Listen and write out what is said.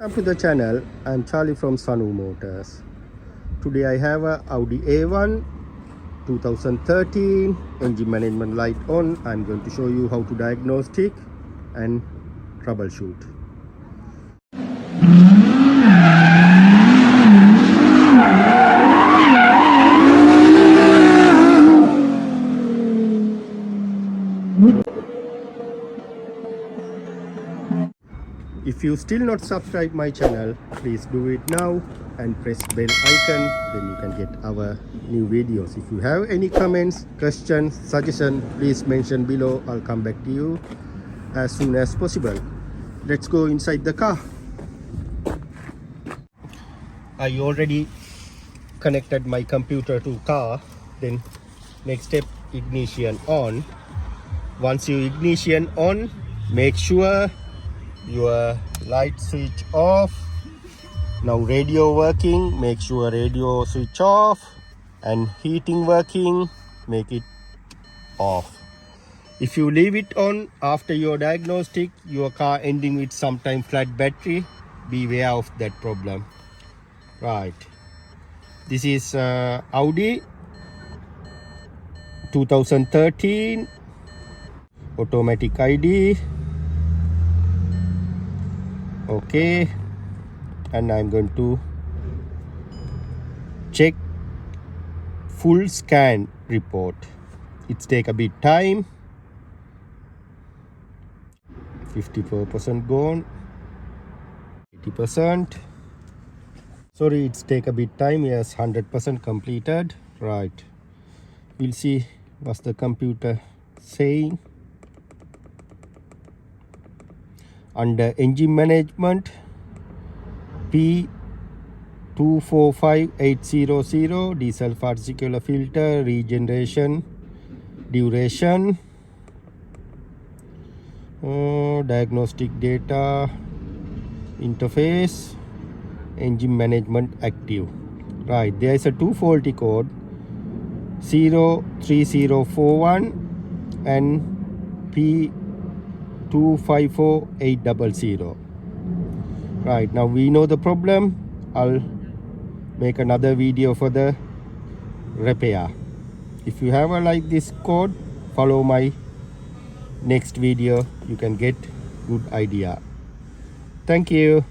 Welcome to the channel. I'm Charlie from Sanu Motors. Today I have a Audi A1 2013 engine management light on. I'm going to show you how to diagnostic and troubleshoot. If you still not subscribe my channel, please do it now and press bell icon, then you can get our new videos. If you have any comments, questions, suggestion, please mention below. I'll come back to you as soon as possible. Let's go inside the car. I already connected my computer to car. Then next step, ignition on. Once you ignition on, make sure your light switch off. Now radio working, make sure radio switch off, and heating working, make it off. If you leave it on after your diagnostic, your car ending with sometime flat battery, beware of that problem. Right, this is Audi 2013 automatic ID. Okay, and I'm going to check full scan report. It's take a bit time. 54% gone, 80%. Sorry, it's take a bit time. Yes, 100% completed. Right, we'll see what's the computer saying. Under engine management, P245800, diesel particular filter, regeneration, duration, diagnostic data, interface, engine management active. Right, there is a two faulty code 03041 and P254800. Right, now we know the problem. I'll make another video for the repair. If you have a like this code, follow my next video. You can get good idea. Thank you.